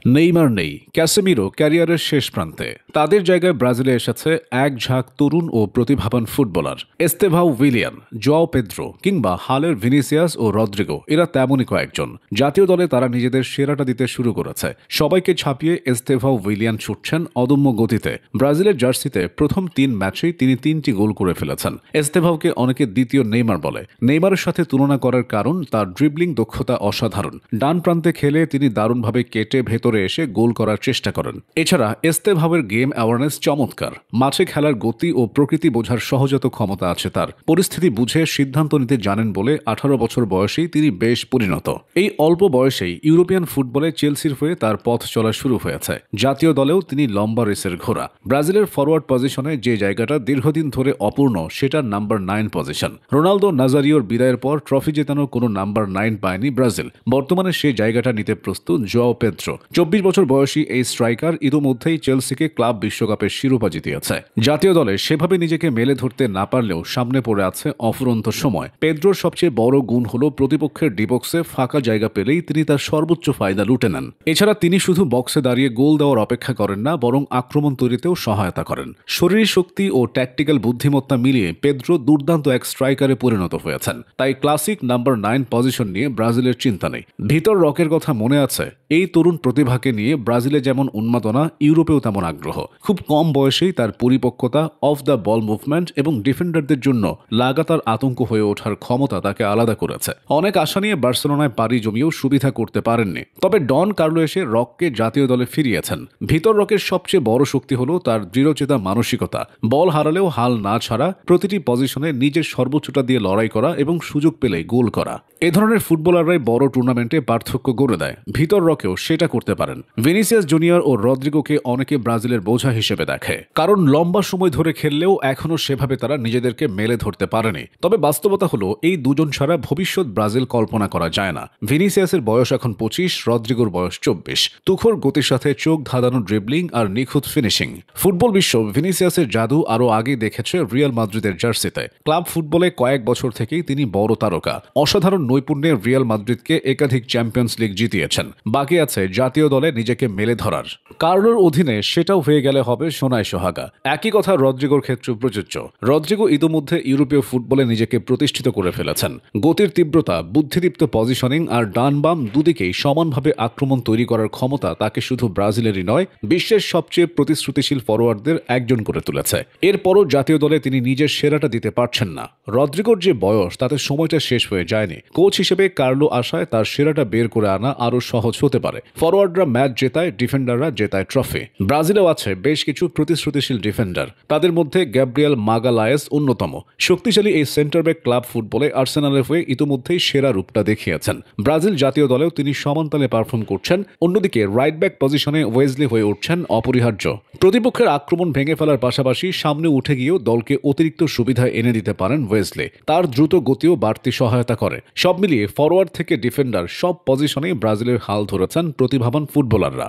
Neymar নেই, Casemiro ক্যারিয়ারের শেষ প্রান্তে। তাদের জায়গায় ব্রাজিলে এসেছে এক ঝাঁক তরুণ ও প্রতিভাবান footballer. Estevao Willian, Joao Pedro কিংবা হালের ভিনিসিয়াস ও রদ্রিগো, এরা তেমনই কয়েকজন। জাতীয় দলে তারা নিজেদের সেরাটা দিতে শুরু করেছে। সবাইকে ছাপিয়ে এস্তেভাও উইলিয়ান ছুটছেন অদম্য গতিতে। ব্রাজিলের জার্সিতে প্রথম 3 ম্যাচেই তিনি 3টি গোল করে ফেলেছেন। এস্তেভাওকে অনেকে দ্বিতীয় নেইমার বলে। নেইমারের সাথে তুলনা করার কারণ তার ড্রিবলিং দক্ষতা অসাধারণ। ডান প্রান্তে খেলে তিনি দারুণভাবে কেটে ভেতরে এসে গোল করার চেষ্টা করেন। এছাড়া এস্তেভাওয়ের গেম অ্যাওয়ারনেস চমৎকার। মাঠে খেলার গতি ও প্রকৃতি বোঝার সহজাত ক্ষমতা আছে তার। পরিস্থিতি বুঝে সিদ্ধান্ত নিতে জানেন বলে 18 বছর বয়সেই তিনি বেশ পরিণত। এই অল্প বয়সেই ইউরোপিয়ান ফুটবলে চেলসির হয়ে তার পথ চলা শুরু হয়েছে। জাতীয় দলেও তিনি লম্বা রেসের ঘোড়া। ব্রাজিলের ফরওয়ার্ড পজিশনে যে জায়গাটা দীর্ঘদিন ধরে অপূর্ণ, সেটা নাম্বার 9 পজিশন। রোনালদো নাজারিওর বিদায়ের পর ট্রফি জেতানো কোনো নাম্বার 9 পায়নি ব্রাজিল। বর্তমানে সেই জায়গাটা নিতে প্রস্তুত জোয়াও পেদ্রো। 24 বছর বয়সী এই স্ট্রাইকার ইতোমধ্যেই চেলসিকে ক্লাব বিশ্বকাপের শিরোপা জিতিয়েছে। জাতীয় দলে সেভাবে নিজেকে মেলে ধরতে না পারলেও সামনে পড়ে আছে অফুরন্ত সময়। পেদ্রোর সবচেয়ে বড় গুণ হল প্রতিপক্ষের ডিবক্সে ফাঁকা জায়গা পেলেই তিনি তার সর্বোচ্চ ফায়দা লুটে নেন। এছাড়া তিনি শুধু বক্সে দাঁড়িয়ে গোল দেওয়ার অপেক্ষা করেন না, বরং আক্রমণ তৈরিতেও সহায়তা করেন। শরীর শক্তি ও ট্যাকটিক্যাল বুদ্ধিমত্তা মিলিয়ে পেদ্রো দুর্দান্ত এক স্ট্রাইকারে পরিণত হয়েছেন। তাই ক্লাসিক নাম্বার 9 পজিশন নিয়ে ব্রাজিলের চিন্তা নেই। ভিতর রকের কথা মনে আছে? এই তরুণ প্রতিভাকে নিয়ে ব্রাজিলে যেমন উন্মাদনা, ইউরোপেও তেমন আগ্রহ। খুব কম বয়সেই তার পরিপক্কতা, অফ দ্য বল মুভমেন্ট এবং ডিফেন্ডারদের জন্য লাগাতার আতঙ্ক হয়ে ওঠার ক্ষমতা তাকে আলাদা করেছে। অনেক আশা নিয়ে বার্সেলোনায় পাড়ি জমিয়েও সুবিধা করতে পারেননি। তবে ডন কার্লো এসে রককে জাতীয় দলে ফিরিয়েছেন। ভিতর রকের সবচেয়ে বড় শক্তি হল তার দৃঢ়চেতা মানসিকতা। বল হারালেও হাল না ছাড়া, প্রতিটি পজিশনে নিজের সর্বোচ্চটা দিয়ে লড়াই করা এবং সুযোগ পেলেই গোল করা। এ ধরনের ফুটবলাররাই বড় টুর্নামেন্টে পার্থক্য গড়ে দেয়। ভিতর রকেও সেটা করতে পারেন। ভিনিসিয়াস জুনিয়র ও রদ্রিগোকে অনেকে ব্রাজিলের বোঝা হিসেবে দেখে, কারণ লম্বা সময় ধরে খেললেও এখনও সেভাবে তারা নিজেদেরকে মেলে ধরতে পারেনি। তবে বাস্তবতা হলো এই দুজন ছাড়া ভবিষ্যৎ ব্রাজিল কল্পনা করা যায় না। ভিনিসিয়াসের বয়স এখন 25, রদ্রিগোর বয়স 24। তুখোর গতির সাথে চোখ ধাঁধানো ড্রিবলিং আর নিখুঁত ফিনিশিং। ফুটবল বিশ্ব ভিনিসিয়াসের জাদু আরও আগেই দেখেছে রিয়াল মাদ্রিদের জার্সিতে। ক্লাব ফুটবলে কয়েক বছর থেকেই তিনি বড় তারকা। অসাধারণ নৈপুণ্যে রিয়াল মাদ্রিদকে একাধিক চ্যাম্পিয়ন্স লিগ জিতিয়েছেন। বাকি আছে জাতীয় দলে নিজেকে মেলে ধরার। কার্লোর অধীনে সেটাও হয়ে গেলে হবে সোনায় সোহাগা। একই কথা রদ্রিগোর ক্ষেত্রে প্রযোজ্য। রদ্রিগো ইতোমধ্যে ইউরোপীয় ফুটবলে নিজেকে প্রতিষ্ঠিত করে ফেলেছেন। গতির তীব্রতা, বুদ্ধিদীপ্ত পজিশনিং আর ডান বাম দুদিকেই সমানভাবে আক্রমণ তৈরি করার ক্ষমতা তাকে শুধু ব্রাজিলেরই নয়, বিশ্বের সবচেয়ে প্রতিশ্রুতিশীল ফরোয়ার্ডদের একজন করে তুলেছে। এরপরও জাতীয় দলে তিনি নিজের সেরাটা দিতে পারছেন না। রদ্রিগোর যে বয়স, তাতে সময়টা শেষ হয়ে যায়নি। কোচ হিসেবে কার্লো আশায় তার সেরাটা বের করে আনা আরও সহজ হতে পারে। ফরোয়ার্ডরা ম্যাচ জেতায়, ডিফেন্ডাররা জেতায় ট্রফি। ব্রাজিলেও আছে বেশ কিছু প্রতিশ্রুতিশীল ডিফেন্ডার। তাদের মধ্যে গ্যাব্রিয়েল মাগালায়েস অন্যতম। শক্তিশালী এই সেন্টার ব্যাক ক্লাব ফুটবলে আর্সেনালের হয়ে ইতোমধ্যেই সেরা রূপটা দেখিয়েছেন। ব্রাজিল জাতীয় দলেও তিনি সমানতালে পারফর্ম করছেন। অন্যদিকে রাইট ব্যাক পজিশনে ওয়েজলি হয়ে উঠছেন অপরিহার্য। প্রতিপক্ষের আক্রমণ ভেঙে ফেলার পাশাপাশি সামনে উঠে গিয়েও দলকে অতিরিক্ত সুবিধা এনে দিতে পারেন ওয়েজলি। তার দ্রুত গতিও বাড়তি সহায়তা করে। সব মিলিয়ে ফরওয়ার্ড থেকে ডিফেন্ডার সব পজিশনে ব্রাজিলের হাল ধরেছেন প্রতিভাবান ফুটবলাররা।